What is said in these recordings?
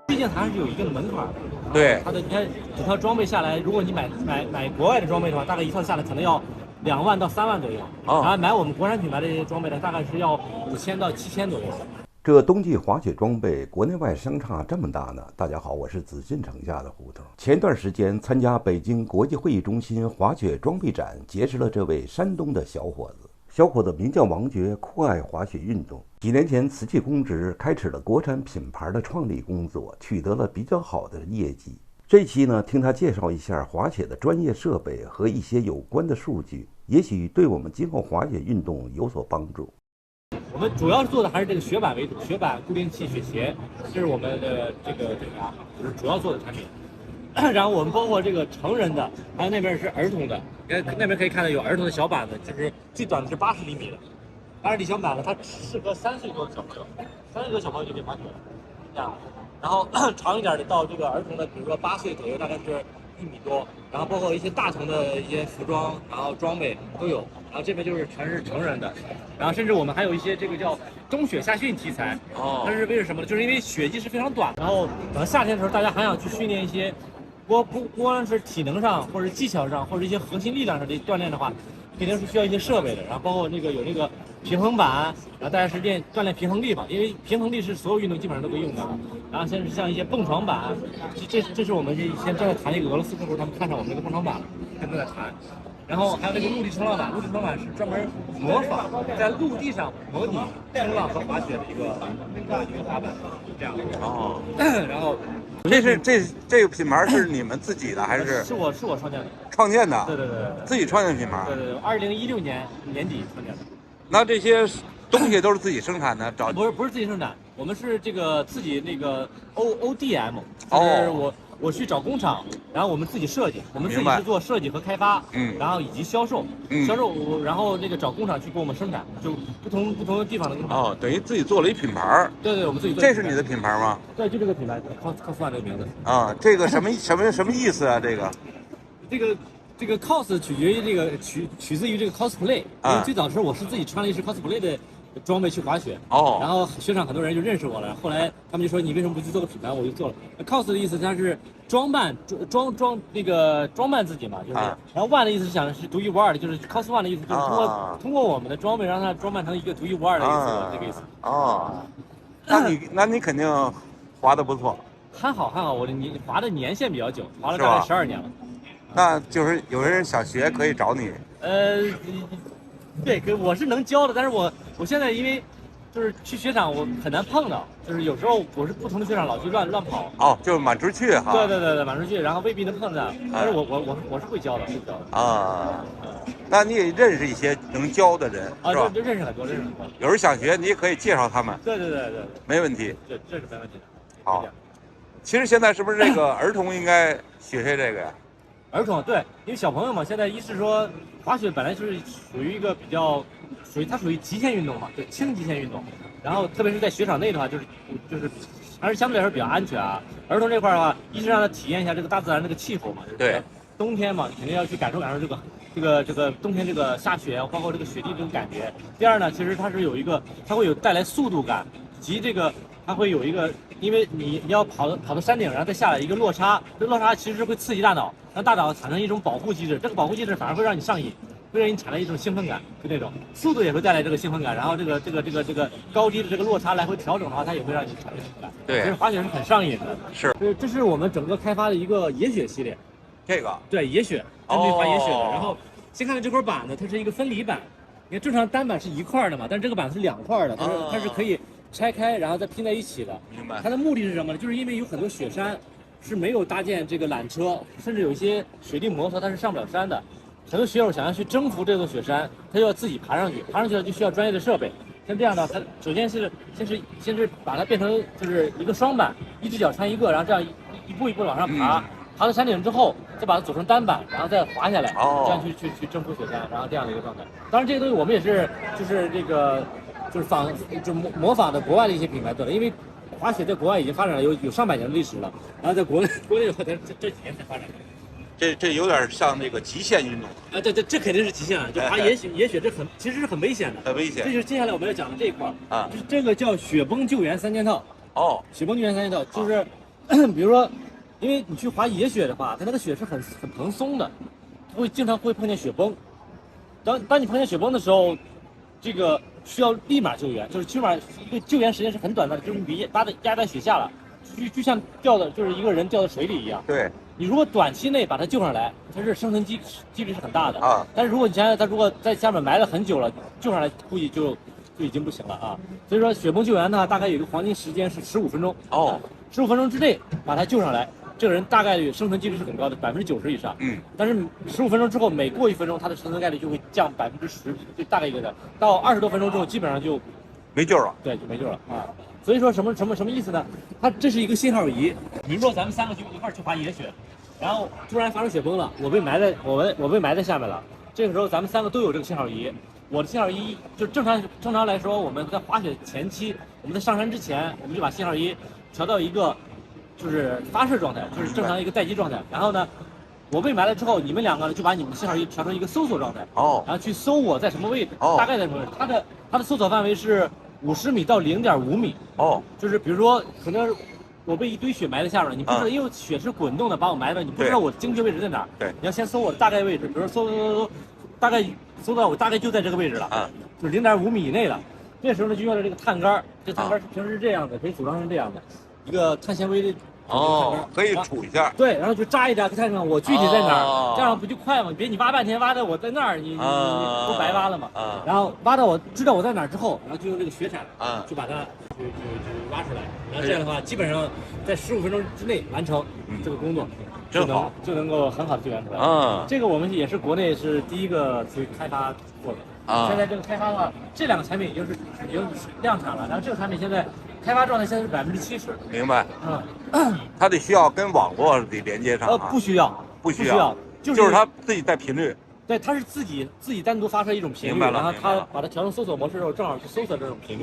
毕竟还是有一定的门槛的。对，它的你看整套装备下来，如果你买国外的装备的话，大概一套下来可能要2万到3万左右。然后买我们国产品牌的这些装备呢，大概是要5000到7000左右。这冬季滑雪装备国内外相差这么大呢？大家好，我是紫禁城下的胡同。前段时间参加北京国际会议中心滑雪装备展，结识了这位山东的小伙子。小伙子名叫王爵，酷爱滑雪运动。几年前辞去公职，开始了国产品牌的创立工作，取得了比较好的业绩。这期呢，听他介绍一下滑雪的专业设备和一些有关的数据，也许对我们今后滑雪运动有所帮助。我们主要做的还是这个雪板为主，雪板、固定器、雪鞋，这是我们的这个就是主要做的产品。然后我们包括这个成人的，还有那边是儿童的，那边可以看到有儿童的小板子，就是最短的是80厘米的，80厘米小板子，它适合3岁多的小朋友，3岁多小朋友就可以滑雪了，这样。然后长一点的到这个儿童的，比如说8岁左右，大概是1米多，然后包括一些大童的一些服装，然后装备都有。然后这边就是全是成人的，然后甚至我们还有一些这个叫冬雪夏训题材。它是为了什么呢？就是因为雪季是非常短，然后等到夏天的时候，大家还想去训练一些，不光是体能上或者技巧上或者一些核心力量上的锻炼的话，肯定是需要一些设备的。然后包括那个有那个平衡板，然后大家是锻炼平衡力嘛，因为平衡力是所有运动基本上都可以用到的。然后像一些蹦床板，这是我们现在谈一个俄罗斯客户，他们看上我们这个蹦床板了，正在谈。然后还有那个陆地冲浪板，陆地冲浪板是专门模仿在陆地上模拟冲浪和滑雪的一个滑板，这样。哦，然后这个品牌是你们自己的还是？是我创建的。创建的？对，自己创建的品牌。对，2016年年底创建的。那这些东西都是自己生产的？不是自己生产，我们是这个自己那个 ODM， 就是我去找工厂，然后我们自己设计，我们自己是做设计和开发，然后以及销售，然后那个找工厂去给我们生产，就不同的地方的工厂。哦，等于自己做了一品牌。对，我们自己做。这是你的品牌吗？对，就这个品牌 cos1 这个名字。啊，这个什么意思啊？这个 cos 取决于这个取自于这个 cosplay，因为最早的时候我是自己穿了一身 cosplay 的装备去滑雪，然后雪场很多人就认识我了，后来他们就说你为什么不去做个品牌，我就做了。cos 的意思它是装扮自己嘛，就是，然后 one 的意思是独一无二的，就是 cos one 的意思就是通过我们的装备让它装扮成一个独一无二的意思，这个意思。哦，那你肯定滑得不错。还好，我滑的年限比较久，滑了大概12年了。那就是有人想学可以找你。对，我是能教的，但是我现在因为就是去雪场我很难碰到，就是有时候我是不同的雪场老去乱跑。哦，就是满出去哈。对，满出去，然后未必能碰上。但是我是会教的。啊，那你也认识一些能教的人是吧？认识很多。有人想学，你也可以介绍他们。对，没问题。这是没问题的。好，其实现在是不是这个儿童应该学这个呀？儿童对，因为小朋友嘛，现在一是说滑雪本来就是属于一个它属于极限运动嘛，就轻极限运动。然后特别是在雪场内的话，就是还是相对来说比较安全啊。儿童这块的话，一是让他体验一下这个大自然这个气候嘛，对，冬天嘛，肯定要去感受这个冬天这个下雪，包括这个雪地这种感觉。第二呢，其实它会有带来速度感，及这个它会有一个，因为你要跑到山顶，然后再下来一个落差，这落差其实会刺激大脑，让大脑产生一种保护机制，这个保护机制反而会让你上瘾，会让你产生一种兴奋感，就那种速度也会带来这个兴奋感，然后这个高低的这个落差来回调整的话，它也会让你产生兴奋感。对，其实滑雪是很上瘾的。是，这是我们整个开发的一个野雪系列。这个对，野雪针对滑野雪的。然后先看看这块板呢，它是一个分离板，你看正常单板是一块的嘛，但是这个板是2块的，它是可以拆开然后再拼在一起的。明白。它的目的是什么呢？就是因为有很多雪山是没有搭建这个缆车，甚至有一些雪地摩托它是上不了山的。很多雪友想要去征服这座雪山，他就要自己爬上去了就需要专业的设备。像这样的，它首先是先是把它变成就是一个双板，一只脚穿一个，然后这样一步一步往上爬。爬到山顶之后，再把它组成单板，然后再滑下来，这样去征服雪山，然后这样的一个状态。当然，这些东西我们也是模仿的国外的一些品牌做的，因为滑雪在国外已经发展了有上百年的历史了，然后在国内的话，这几年才发展。这有点像那个极限运动啊，对，这肯定是极限了，就爬野雪这其实是很危险的，很危险。这就是接下来我们要讲的这一块啊，就是这个叫雪崩救援3件套。哦，雪崩救援3件套就是比如说，因为你去滑野雪的话，它那个雪是很蓬松的，经常会碰见雪崩。当你碰见雪崩的时候，这个需要立马救援，就是起码一个救援时间是很短的，就是你别压在雪下了，就像就是一个人掉到水里一样。对，你如果短期内把它救上来，它是生存几率是很大的啊。但是如果你想想，它如果在下面埋了很久了，救上来估计就已经不行了啊。所以说雪崩救援呢，大概有一个黄金时间是15分钟。哦，15分钟之内把它救上来，这个人大概率生存几率是很高的，90%以上。但是15分钟之后，每过1分钟，他的生存概率就会降10%，就大概一个的。到20多分钟之后，基本上就没救了。对，就没救了啊。所以说什么意思呢？它这是一个信号仪。比如说咱们3个就一块去滑野雪，然后突然发生雪崩了，我被埋在下面了。这个时候咱们3个都有这个信号仪。我的信号仪就正常来说，我们在滑雪前期，我们在上山之前，我们就把信号仪调到一个就是发射状态，就是正常一个待机状态。然后呢，我被埋了之后，你们2个就把你们的信号仪调成一个搜索状态。哦，然后去搜我在什么位置，大概在什么位置。它的搜索范围是50米到0.5米。哦，就是比如说可能我被一堆雪埋在下面了，你不知道，因为雪是滚动的，把我埋了，你不知道我精确位置在哪儿。对，你要先搜我的大概位置，比如说搜，大概搜到我大概就在这个位置了，就0.5米以内了。这时候呢就用了这个碳杆，这碳杆平时是这样的，可以组装成这样的一个碳纤维的。可以杵一下。对，然后就扎一扎，看看我具体在哪儿，这样不就快吗？别你挖半天，挖的我在那儿，你不白挖了吗？然后挖到我知道我在哪儿之后，然后就用这个雪铲，就把它就挖出来，然后这样的话，基本上在15分钟之内完成这个工作，真好，就能够很好的救援出来。这个我们也是国内是第一个去开发过的。现在这个开发的话，这2个产品已经量产了，然后这个产品现在开发状态现在是70%。明白。它得需要跟网络得连接上。不需要，就是它自己带频率。对，它是自己单独发射一种频率，然后它把它调成搜索模式之后，正好去搜索这种频率。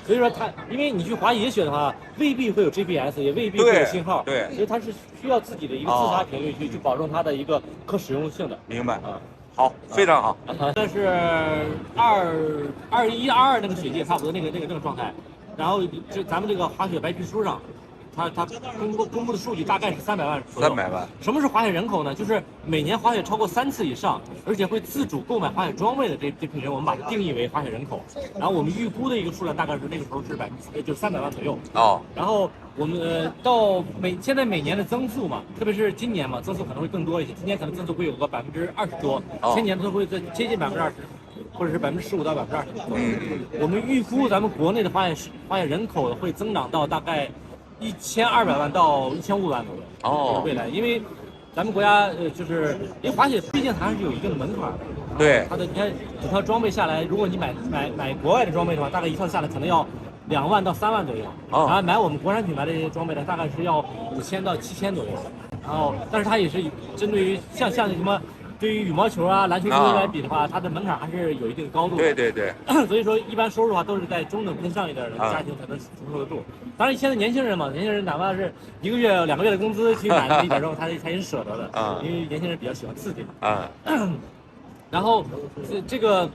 所以说它，因为你去滑野雪的话，未必会有 GPS， 也未必会有信号。对，所以它是需要自己的一个自发频率去保证它的一个可使用性的。明白啊。好，非常好。这是21、22那个雪季差不多那个状态，然后咱们这个滑雪白皮书上，它公布的数据大概是300万左右。300万。什么是滑雪人口呢？就是每年滑雪超过3次以上，而且会自主购买滑雪装备的这批人，我们把它定义为滑雪人口。然后我们预估的一个数量大概是那个时候是就是300万左右。然后我们到现在每年的增速嘛，特别是今年嘛，增速可能会更多一些。今年可能增速会有个20%多，前年都会在接近20%，或者是15%到20%。我们预估咱们国内的滑雪人口会增长到大概1200万到1500万左右。未来，因为咱们国家就是因为滑雪毕竟还是有一定的门槛的。对。它的你看整套装备下来，如果你买国外的装备的话，大概一套下来可能要2万到3万左右。然后买我们国产品牌的这些装备呢，大概是要5000到7000左右。然后，但是它也是针对于像什么。对于羽毛球啊、篮球队来比的话，它的门槛还是有一定高度的。对。所以说，一般收入的话都是在中等偏上一点的家庭才能承受得住。当然，现在年轻人嘛，年轻人哪怕是1个月、2个月的工资去买一点肉，他也是舍得的。因为年轻人比较喜欢刺激。然后这个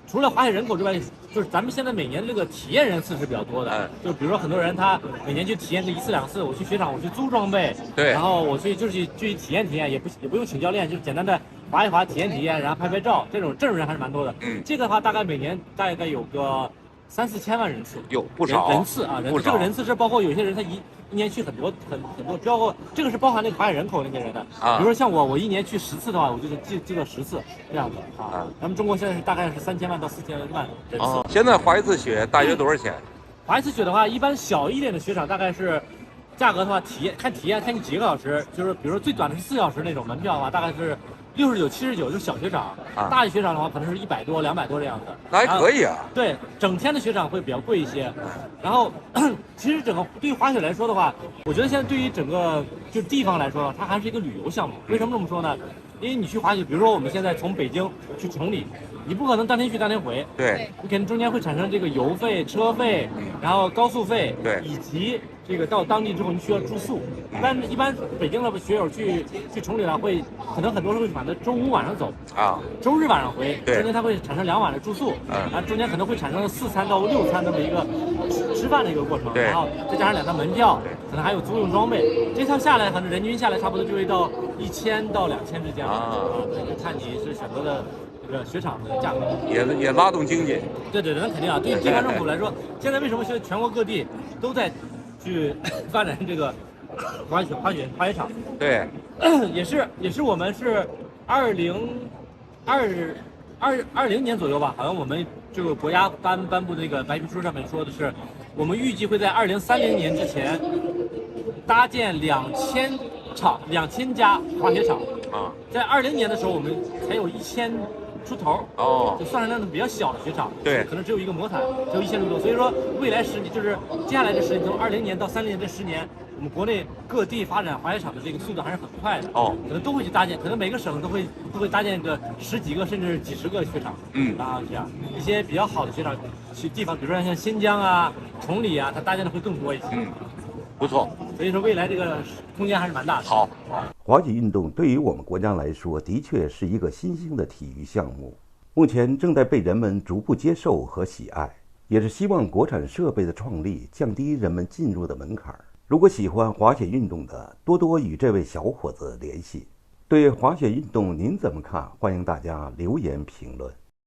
除了滑雪人口之外，就是咱们现在每年这个体验人次是比较多的。就比如说很多人他每年去体验个1次2次，我去雪场我去租装备，然后我去体验，也不用请教练，就是简单的滑一滑体验，然后拍照，这种人还是蛮多的。这个的话大概每年大概有个3、4千万人次，有不少人次啊，这个人次是包括有些人他一年去很多，包括这个是包含那个滑雪人口那些人的。比如说像我1年去10次的话，我就记了10次这样子啊。咱们中国现在大概是3000万到4000万人次。现在滑一次雪大约多少钱？滑一次雪的话，一般小一点的雪场大概是价格的话，看你几个小时，就是比如说最短的是4小时那种门票的话，大概是69、79，就是小雪场。大的雪场的话，可能是100多、200多这样的。那还可以啊。对，整天的雪场会比较贵一些。然后，其实对于滑雪来说的话，我觉得现在对于整个就地方来说，它还是一个旅游项目。为什么这么说呢？因为你去滑雪，比如说我们现在从北京去崇礼，你不可能当天去当天回，对，你肯定中间会产生这个油费、车费，然后高速费，对以及这个到当地之后你需要住宿。一般北京的学友去崇礼了，可能很多人会选择周5晚上走，啊，周日晚上回，对中间它会产生2晚的住宿，中间可能会产生4餐到6餐这么一个吃饭的一个过程，对然后再加上2趟门票，可能还有租用装备，这趟下来可能人均下来差不多就会到1000到2000之间了就看你是选择的这个雪场的价格，也拉动经济。对，那肯定啊，对地方政府来说，现在为什么全国各地都在去发展这个滑雪场？对，也是我们是2020年左右吧，好像我们这个国家颁布那个白皮书上面说的是，我们预计会在2030年之前搭建2000家滑雪场啊，在20年的时候我们才有1000出头就算是那种比较小的雪场，对，可能只有一个魔毯，只有1000出头，所以说未来10年就是接下来这10年，从20年到30年这10年。我们国内各地发展滑雪场的这个速度还是很快的可能都会去搭建，可能每个省都会搭建个10几个甚至几十个雪场，这样一些比较好的雪场地方，比如说像新疆啊、崇礼啊，它搭建的会更多一些，不错。所以说未来这个空间还是蛮大的。好，滑雪运动对于我们国家来说，的确是一个新兴的体育项目，目前正在被人们逐步接受和喜爱，也是希望国产设备的创立降低人们进入的门槛。如果喜欢滑雪运动的，多多与这位小伙子联系。对滑雪运动您怎么看？欢迎大家留言评论。